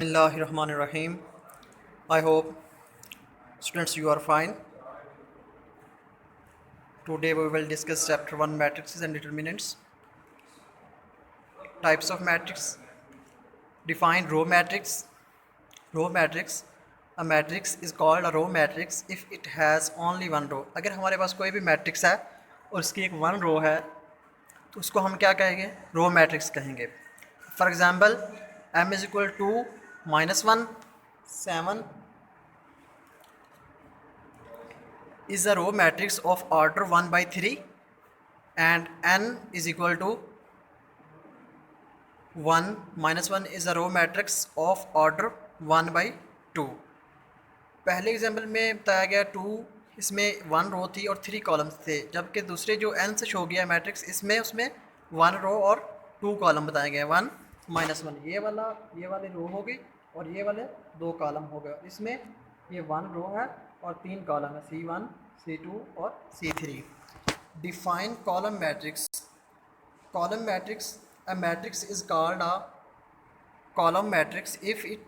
Bismillahirrahmanirrahim. I hope students you are fine. Today we will discuss chapter 1 matrices and determinants. Types of matrix. Define row matrix. Row matrix. A matrix is called a row matrix if it has only one row. अगर हमारे पास कोई भी matrix है और उसकी एक one row है तो उसको हम क्या कहेंगे? रो मैट्रिक्स कहेंगे. For example m is equal to -1 7 is a row matrix of order 1 by 3 and n is equal to 1 -1 is a row matrix of order 1 by 2. पहले एग्जाम्पल में बताया गया 2 इसमें 1 रो थी और 3 कॉलम्स थे, जबकि दूसरे जो n से शो गया मैट्रिक्स इसमें उसमें 1 रो और 2 कॉलम बताए गए. 1 -1 ये वाली रो हो गई और ये वाले 2 कॉलम हो गए. इसमें ये 1 रो है और 3 कॉलम है C1 C2 और C3. Define column matrix. Column matrix a matrix is called a column matrix if it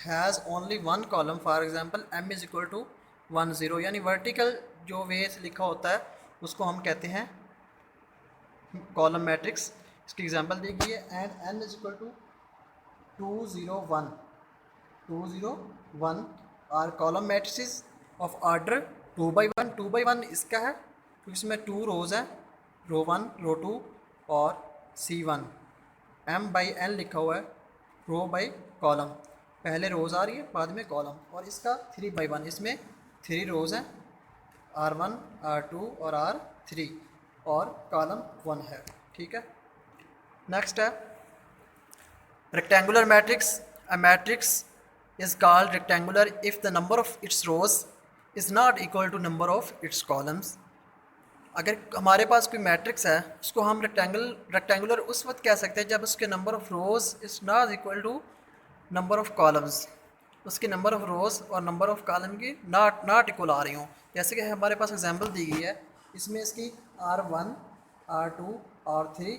has only one column. For example m is equal to 1 0 यानी वर्टिकल जो वे से लिखा होता है उसको हम कहते हैं कॉलम मैट्रिक्स. इसकी एग्जांपल देखिए and n is equal to 2 0 1 2 0 1 are column matrices of order 2 by 1. 2 by 1 इसका है क्योंकि इसमें 2 रोज़ हैं, रो 1 रो 2 और C1. m by n लिखा हुआ है रो बाई कॉलम, पहले रोज़ आ रही है बाद में कॉलम. और इसका 3 by 1 इसमें 3 रोज़ हैं R1 R2 और R3 और कॉलम 1 है. ठीक है. नेक्स्ट है rectangular matrix. A matrix is called rectangular if the number of its rows is not equal to number of its columns. अगर हमारे पास कोई मैट्रिक्स है उसको हम रेक्टेंगुलर उस वक्त कह सकते हैं जब उसके number of rows is not equal to number of columns. उसके नंबर ऑफ़ रोज़ और नंबर ऑफ़ कॉलम की नॉट इक्वल आ रही हों. जैसे कि हमारे पास एग्जांपल दी गई है, इसमें इसकी R1 R2 R3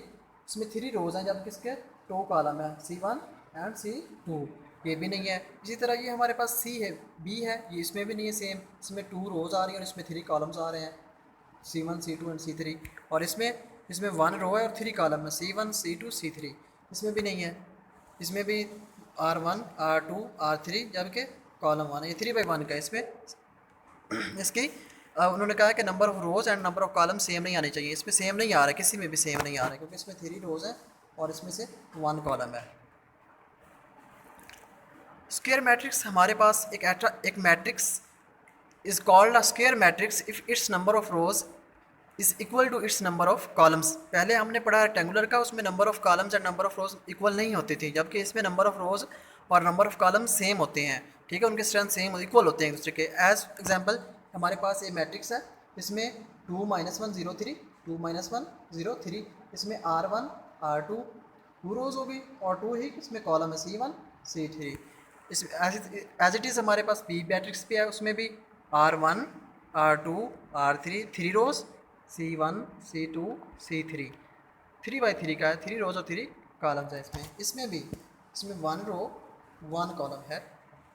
इसमें 3 रोज़ हैं जबकि इसके 2 कॉलम है C1 एंड C2. ये भी नहीं है. इसी तरह ये हमारे पास C है B है, ये इसमें भी नहीं है सेम. इसमें 2 रोज़ आ रही हैं और इसमें 3 कॉलम्स आ रहे हैं C1 C2 एंड C3. और इसमें 1 रो है और 3 कॉलम है C1 C2 C3. इसमें भी नहीं है. इसमें भी R1 R2 R3 जबकि कॉलम 1 है. ये 3 by 1 का. इसमें इसकी उन्होंने कहा कि number of rows and number of column same नहीं आने चाहिए. इसमें सेम नहीं आ रहा है, किसी में भी सेम नहीं आ रहा है क्योंकि इसमें 3 रोज़ हैं और इसमें से 1 कॉलम है. Square matrix. हमारे पास एक matrix is called a square matrix if its number of rows is equal to its number of columns. पहले हमने पढ़ा रेक्टेंगुलर का, उसमें number of columns and number of rows equal नहीं होती थी, जबकि इसमें नंबर ऑफ़ रोज़ और नंबर ऑफ़ कॉलम्स सेम होते हैं. ठीक है, उनके स्ट्रेंथ सेम इक्वल होते हैं एक दूसरे के. एज एग्जांपल हमारे पास ये मैट्रिक्स है, इसमें 2 -1 0 3 2 -1 0 3. इसमें R1 R2 2 रोज़ होगी और 2 ही इसमें कॉलम है C1 C3. इस एज इट इज़ हमारे पास बी मैट्रिक्स भी है, उसमें भी R1 R2 R3 3 rose C1 C2 C3 3 by 3 का है, 3 रोज़ और 3 कॉलम्स है. इसमें भी 1 रो 1 कॉलम है.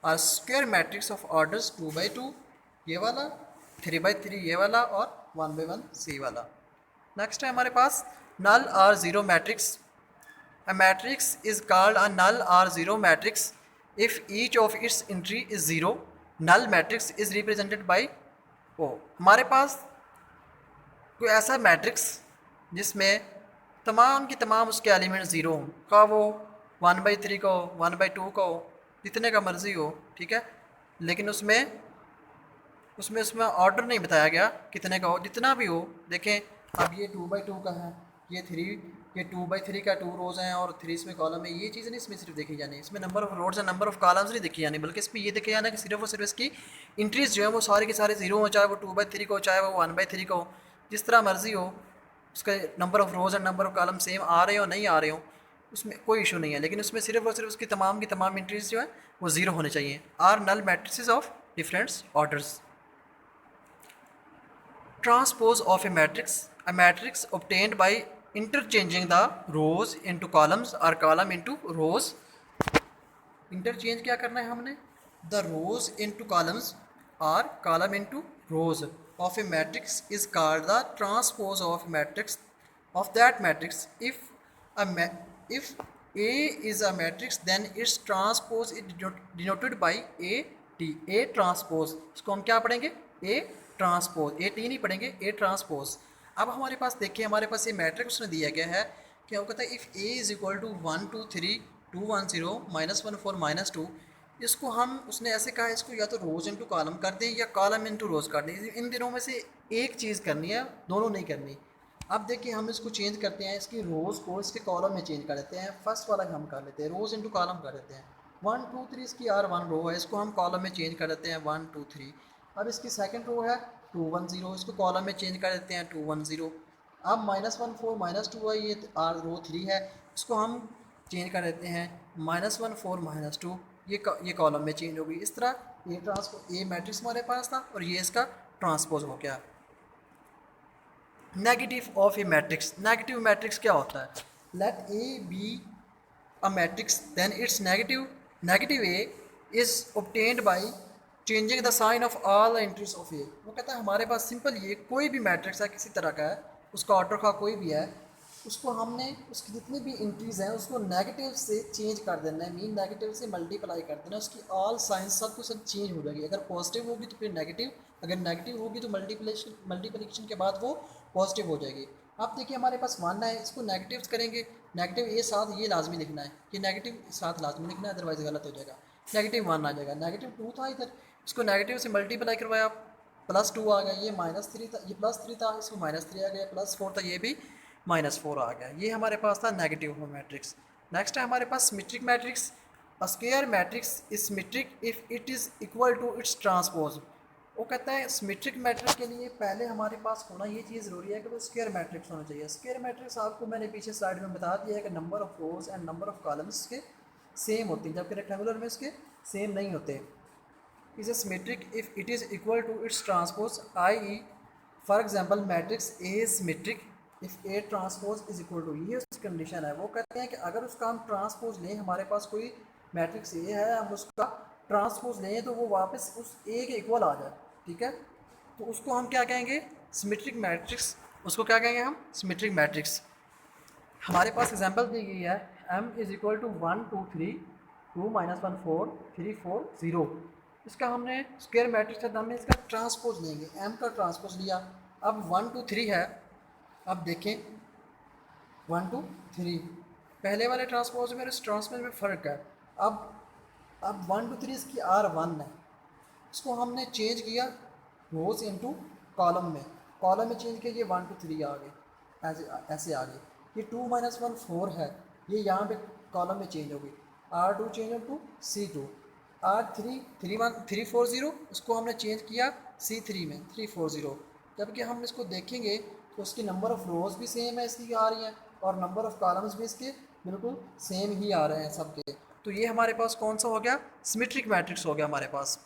और square matrix of orders 2 by 2 ये वाला, 3 by 3 ये वाला और 1 by 1 C वाला. नेक्स्ट है हमारे पास नल और zero matrix. A matrix is called a null और zero matrix if each of its entry is zero. Null matrix is represented by O. हमारे पास कोई ऐसा मैट्रिक्स जिसमें तमाम की तमाम उसके एलिमेंट ज़ीरो हों, का वो 1 by 3 का हो 1 by 2 का हो, जितने का मर्ज़ी हो. ठीक है, लेकिन उसमें ऑर्डर नहीं बताया गया कितने का हो. जितना भी हो, देखें अब ये 2 by 2 का है, ये 2 by 3 का 2 रोज़ हैं और 3 इसमें कॉलम है. ये चीज़ नहीं इसमें सिर्फ देखी जानी, इसमें number of rows and number of columns नहीं देखी जानी, बल्कि इसमें ये देखे जाना कि सिर्फ और सिर्फ इसकी इंट्रीज जो है वो सारे के सारे ज़ीरो हो, चाहे वो 2 by 3 का हो चाहे वो 1 by 3 का हो. जिस तरह मर्ज़ी हो, उसका number of rows and number of column same आ रहे हो नहीं आ रहे हो, उसमें कोई इशू नहीं है. लेकिन उसमें सिर्फ और सिर्फ उसकी तमाम की तमाम इंट्रीज जो है वो ज़ीरो होने चाहिए. Are null matrices of different orders. Transpose of a matrix obtained by interchanging the rows into columns or column into rows interchange क्या करना है हमने, द रोज इनटू कॉलम्स और column into rose of A matrix is called the transpose of matrix of that matrix. If A is a matrix, then its transpose is denoted by AT. A transpose, इसको हम क्या पढ़ेंगे, A transpose, AT नहीं पढ़ेंगे, A transpose. अब हमारे पास देखिए, हमारे पास ये मैट्रिक्स उसने दिया गया है कि वो कहता है if A is equal to 1 2 3 2 1 0 -1 4 -2, इसको हम उसने ऐसे कहा इसको या तो रोज इंटू कॉलम कर दें या कॉलम इंटू रोज कर दें, इन दिनों में से एक चीज़ करनी है, दोनों नहीं करनी। अब देखिए हम इसको चेंज करते हैं, इसकी रोज़ को इसके कॉलम में चेंज कर देते हैं। फर्स्ट वाला हम कर लेते हैं, रोज़ इंटू कॉलम कर देते हैं। 1 2 3 इसकी R1 रो है, इसको हम कॉलम में चेंज कर देते हैं 1 2 3। अब इसकी सेकंड रो है 2 1 0, इसको कॉलम में चेंज कर देते हैं 2 1 0। अब -1 4 -2 है, ये रो 3 है, इसको हम चेंज कर देते हैं -1 4 -2, ये कॉलम में चेंज हो गई। इस तरह ये मैट्रिक्स हमारे पास था और ये इसका ट्रांसपोज हो गया। Negative of A matrix, negative matrix क्या होता है, let A be a matrix then its negative A is obtained by changing the sign of all the entries of A. वो कहता है हमारे पास सिंपल ये कोई भी मैट्रिक्स है किसी तरह का है, उसका ऑर्डर का कोई भी है, उसको हमने उसकी जितनी भी एंट्रीज हैं उसको नेगेटिव से चेंज कर देना है, मीन नेगेटिव से मल्टीप्लाई कर देना, उसकी ऑल साइंस सब कुछ सब चेंज हो जाएगी। अगर पॉजिटिव होगी तो फिर नेगेटिव, अगर नेगेटिव होगी तो मल्टीप्लिकेशन के बाद वो पॉजिटिव हो जाएगी। अब देखिए हमारे पास 1 है, इसको नेगेटिव करेंगे, नेगेटिव ए साथ ये लाजमी लिखना है, ये नेगेटिव साथ लाजमी लिखना है, अदरवाइज गलत हो जाएगा। -1 आ जाएगा, -2 था इधर, इसको नेगेटिव से मल्टीप्लाई करवाया +2 आ गया, ये -3 था, ये +3 था, इसको -3 आ गया, +4 था, ये भी -4 आ गया। ये हमारे पास था नेगेटिव मैट्रिक्स। नेक्स्ट है हमारे पास symmetric matrix. A square matrix is symmetric if it is equal to its transpose. वो कहता है सिमेट्रिक मैट्रिक्स के लिए पहले हमारे पास होना ये चीज़ ज़रूरी है कि वो स्क्वायर मैट्रिक्स होना चाहिए। स्क्वायर मैट्रिक्स आपको मैंने पीछे स्लाइड में बता दिया है कि number of rows and number of columns के सेम होती हैं, जबकि रेक्टेंगुलर में इसके सेम नहीं होते। Is A symmetric if it is equal to its transpose, i.e. For example matrix A is symmetric if A transpose is equal to, ये उसकी कंडीशन है। वो कहते हैं कि अगर उसका हम ट्रांसपोज लें, हमारे पास कोई मैट्रिक्स ए है, हम उसका ट्रांसपोज लें तो वो वापस उस ए के इक्वल आ जाए, ठीक है, तो उसको हम क्या कहेंगे, सिमेट्रिक मैट्रिक्स। उसको क्या कहेंगे हम, सिमेट्रिक मैट्रिक्स। हमारे पास एग्जांपल दी गई है m इज़ इक्वल टू 1 2 3 2 -1 4 3 4 0। इसका हमने स्क्वायर मैट्रिक्स है, हमने इसका ट्रांसपोज लेंगे, m का ट्रांसपोज लिया। अब 1 2 3 है, अब देखें 1 2 3 पहले वाले ट्रांसपोज में और इस ट्रांसपोज में फ़र्क है। अब 1 2 3 इसकी R1 है, इसको हमने चेंज किया रोज इनटू कॉलम में, कॉलम में चेंज किया, ये 1 2 3 आ गए, ऐसे आ गए। ये 2 -1 4 है, ये यहाँ पे कॉलम में चेंज हो गई, R2 change to C2, R3 3 4 0, इसको हमने चेंज किया C3 में 3 4 0। जबकि हम इसको देखेंगे तो उसकी नंबर ऑफ़ रोज़ भी सेम है इसकी आ रही हैं और नंबर ऑफ़ कॉलम्स भी इसके बिल्कुल सेम ही आ रहे हैं सबके। तो ये हमारे पास कौन सा हो गया, सिमेट्रिक मैट्रिक्स हो गया हमारे पास।